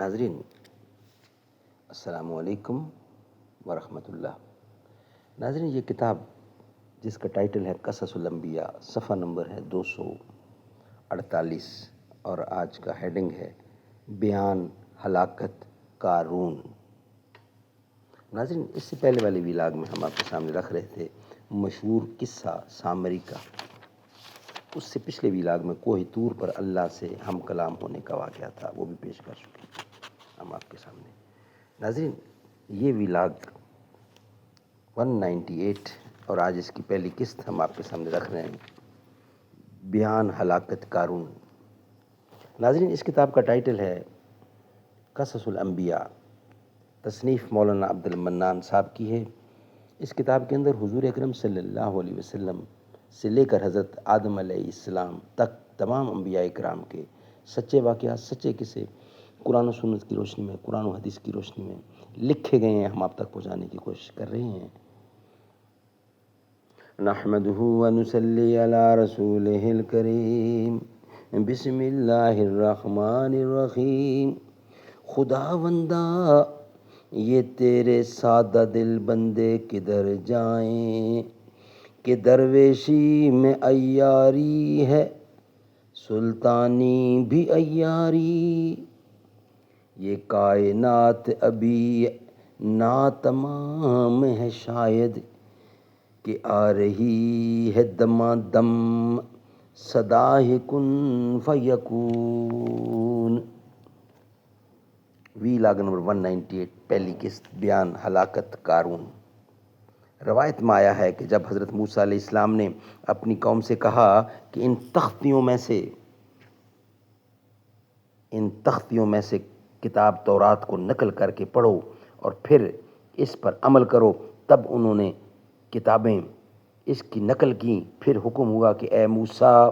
ناظرین السلام علیکم ورحمۃ اللہ۔ ناظرین، یہ کتاب جس کا ٹائٹل ہے قصص الانبیاء، صفحہ نمبر ہے 248 اور آج کا ہیڈنگ ہے بیان ہلاکت قارون۔ ناظرین، اس سے پہلے والے ویلاگ میں ہم آپ کے سامنے رکھ رہے تھے مشہور قصہ سامری کا۔ اس سے پچھلے ویلاگ میں کوہ طور پر اللہ سے ہم کلام ہونے کا واقعہ تھا، وہ بھی پیش کر چکے ہم آپ کے سامنے۔ ناظرین، یہ ویلاگ 198 اور آج اس کی پہلی قسط ہم آپ کے سامنے رکھ رہے ہیں، بیان ہلاکت قارون۔ ناظرین، اس کتاب کا ٹائٹل ہے قصص الانبیاء، تصنیف مولانا عبد المنان صاحب کی ہے۔ اس کتاب کے اندر حضور اکرم صلی اللہ علیہ وسلم سے لے کر حضرت آدم علیہ السلام تک تمام انبیاء اکرام کے سچے واقعات، سچے قصے قرآن و سنت کی روشنی میں، قرآن و حدیث کی روشنی میں لکھے گئے ہیں، ہم آپ تک پہنچانے کی کوشش کر رہے ہیں۔ نحمدہ ونصلی علی رسولہ الکریم، بسم اللہ الرحمن الرحیم۔ خداوندا یہ تیرے سادہ دل بندے کدھر جائیں کہ درویشی میں عیاری ہے، سلطانی بھی عیاری۔ یہ کائنات ابھی ناتمام ہے شاید، کہ آ رہی ہے دماں دم صدا ہے کن فیکون۔ ویلاگ نمبر 198، پہلی قسط، بیان ہلاکت قارون۔ روایت میں آیا ہے کہ جب حضرت موسیٰ علیہ السلام نے اپنی قوم سے کہا کہ ان تختیوں میں سے کتاب تورات کو نقل کر کے پڑھو اور پھر اس پر عمل کرو، تب انہوں نے کتابیں اس کی نقل کی۔ پھر حکم ہوا کہ اے موسیٰ،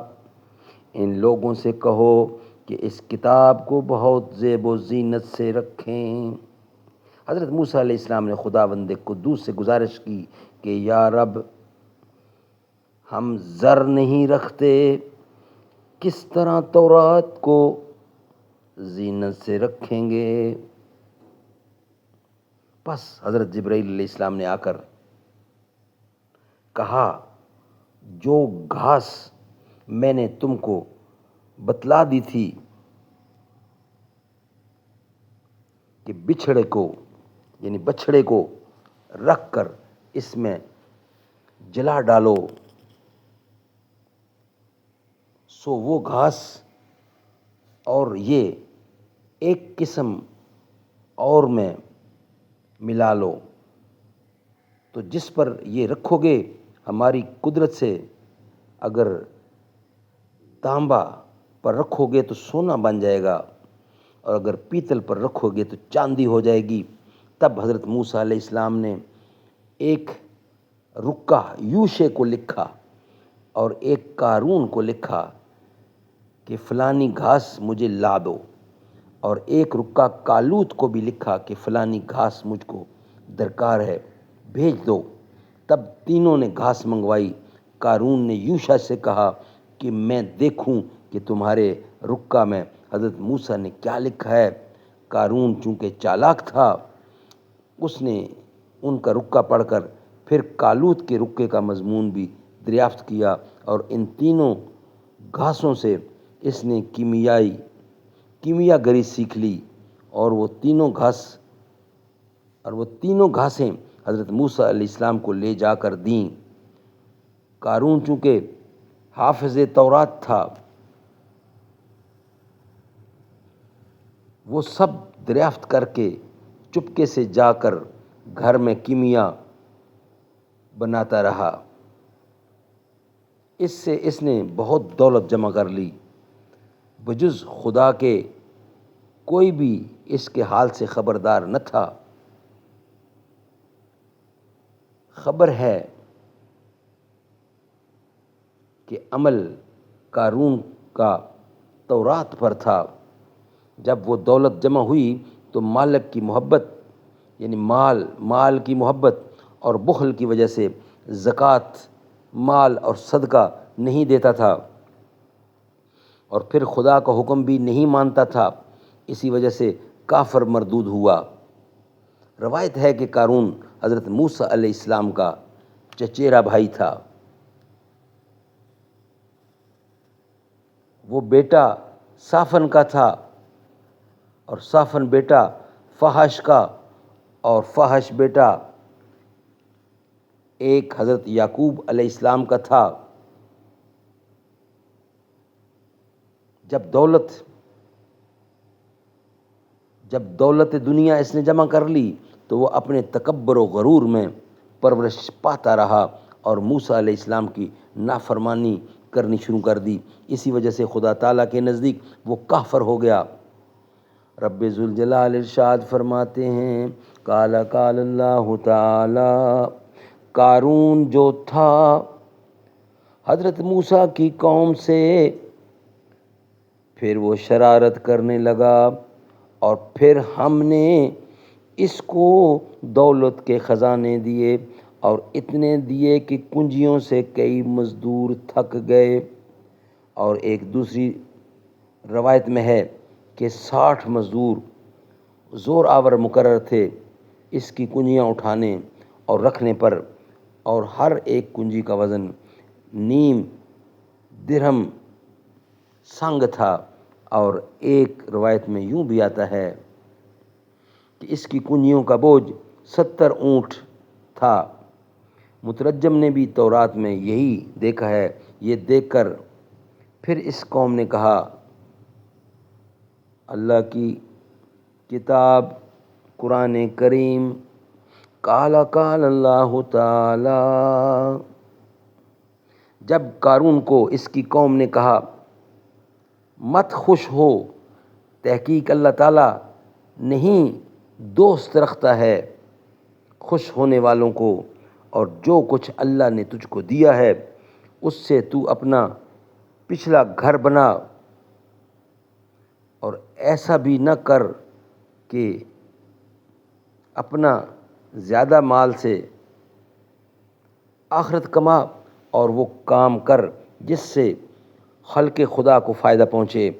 ان لوگوں سے کہو کہ اس کتاب کو بہت زیب و زینت سے رکھیں۔ حضرت موسیٰ علیہ السلام نے خداوند قدوس سے گزارش کی کہ یا رب، ہم زر نہیں رکھتے، کس طرح تورات کو زینت سے رکھیں گے؟ پس حضرت جبرائیل علیہ السلام نے آ کر کہا، جو گھاس میں نے تم کو بتلا دی تھی کہ بچھڑے کو رکھ کر اس میں جلا ڈالو، سو وہ گھاس اور یہ ایک قسم اور میں ملا لو، تو جس پر یہ رکھو گے ہماری قدرت سے، اگر تانبا پر رکھو گے تو سونا بن جائے گا، اور اگر پیتل پر رکھو گے تو چاندی ہو جائے گی۔ تب حضرت موسیٰ علیہ السلام نے ایک رکہ یوشع کو لکھا اور ایک قارون کو لکھا کہ فلانی گھاس مجھے لا دو، اور ایک رکہ کالوت کو بھی لکھا کہ فلانی گھاس مجھ کو درکار ہے، بھیج دو۔ تب تینوں نے گھاس منگوائی۔ قارون نے یوشع سے کہا کہ میں دیکھوں کہ تمہارے رکہ میں حضرت موسیٰ نے کیا لکھا ہے۔ قارون چونکہ چالاک تھا، اس نے ان کا رکہ پڑھ کر پھر کالوت کے رکے کا مضمون بھی دریافت کیا، اور ان تینوں گھاسوں سے اس نے کیمیا گری سیکھ لی، اور وہ تینوں گھاسیں حضرت موسیٰ علیہ السلام کو لے جا کر دیں۔ قارون چونکہ حافظ تورات تھا، وہ سب دریافت کر کے چپکے سے جا کر گھر میں کیمیا بناتا رہا۔ اس سے اس نے بہت دولت جمع کر لی۔ بجز خدا کے کوئی بھی اس کے حال سے خبردار نہ تھا۔ خبر ہے کہ عمل قارون کا تورات پر تھا۔ جب وہ دولت جمع ہوئی تو مالک کی محبت، یعنی مال کی محبت اور بخل کی وجہ سے زکوٰۃ، مال اور صدقہ نہیں دیتا تھا، اور پھر خدا کا حکم بھی نہیں مانتا تھا۔ اسی وجہ سے کافر مردود ہوا۔ روایت ہے کہ قارون حضرت موسیٰ علیہ السلام کا چچیرا بھائی تھا۔ وہ بیٹا صافن کا تھا اور صافن بیٹا فحش کا، اور فحش بیٹا ایک حضرت یعقوب علیہ السلام کا تھا۔ جب دولت دنیا اس نے جمع کر لی تو وہ اپنے تکبر و غرور میں پرورش پاتا رہا اور موسیٰ علیہ السلام کی نافرمانی کرنی شروع کر دی۔ اسی وجہ سے خدا تعالیٰ کے نزدیک وہ کافر ہو گیا۔ رب ذوالجلال ارشاد فرماتے ہیں، قال اللہ تعالی، قارون جو تھا حضرت موسیٰ کی قوم سے، پھر وہ شرارت کرنے لگا اور پھر ہم نے اس کو دولت کے خزانے دیے اور اتنے دیے کہ کنجیوں سے کئی مزدور تھک گئے۔ اور ایک دوسری روایت میں ہے کہ 60 مزدور زور آور مقرر تھے اس کی کنجیاں اٹھانے اور رکھنے پر، اور ہر ایک کنجی کا وزن 1.5 درہم سنگ تھا۔ اور ایک روایت میں یوں بھی آتا ہے کہ اس کی کنجیوں کا بوجھ 70 اونٹ تھا۔ مترجم نے بھی تورات میں یہی دیکھا ہے۔ یہ دیکھ کر پھر اس قوم نے کہا، اللہ کی کتاب قرآن کریم، قال اللہ تعالی، جب قارون کو اس کی قوم نے کہا مت خوش ہو، تحقیق اللہ تعالیٰ نہیں دوست رکھتا ہے خوش ہونے والوں کو، اور جو کچھ اللہ نے تجھ کو دیا ہے اس سے تو اپنا پچھلا گھر بنا، اور ایسا بھی نہ کر کہ اپنا زیادہ مال سے آخرت کما، اور وہ کام کر جس سے خلق خدا کو فائدہ پہنچے،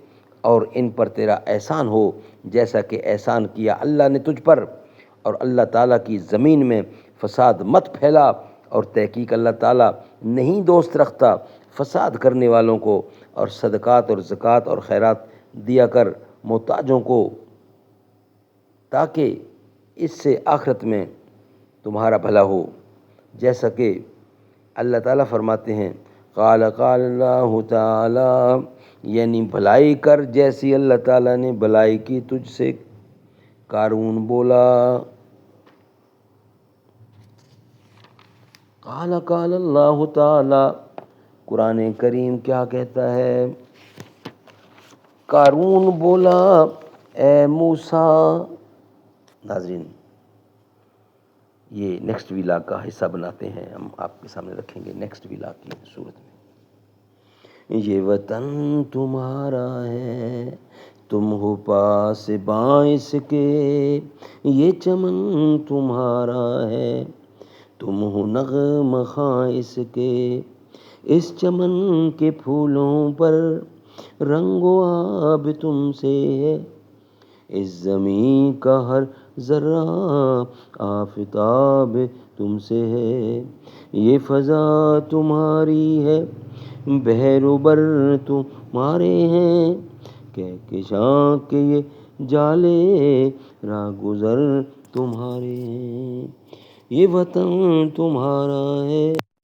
اور ان پر تیرا احسان ہو جیسا کہ احسان کیا اللہ نے تجھ پر، اور اللہ تعالیٰ کی زمین میں فساد مت پھیلا، اور تحقیق اللہ تعالیٰ نہیں دوست رکھتا فساد کرنے والوں کو، اور صدقات اور زکوٰۃ اور خیرات دیا کر محتاجوں کو، تاکہ اس سے آخرت میں تمہارا بھلا ہو، جیسا کہ اللہ تعالیٰ فرماتے ہیں، قال اللہ تعالی، یعنی بھلائی کر جیسی اللہ تعالیٰ نے بھلائی کی تجھ سے۔ قارون بولا، قال اللہ تعالی، قرآن کریم کیا کہتا ہے؟ قارون بولا، اے موسیٰ۔ ناظرین، یہ نیکسٹ ویلاگ کا حصہ بناتے ہیں، ہم آپ کے سامنے رکھیں گے نیکسٹ ویلاگ کی صورت میں۔ یہ وطن تمہارا ہے، تم ہو پاس باعث کے، یہ چمن تمہارا ہے، تم ہو نغمہ خواں اس کے، اس چمن کے پھولوں پر رنگ و آب تم سے ہے، اس زمین کا ہر ذرہ آفتاب تم سے ہے، یہ فضا تمہاری ہے، بحر و بر تمہارے ہیں، کہکشاں کے یہ جالے راہ گزر تمہارے ہیں، یہ وطن تمہارا ہے۔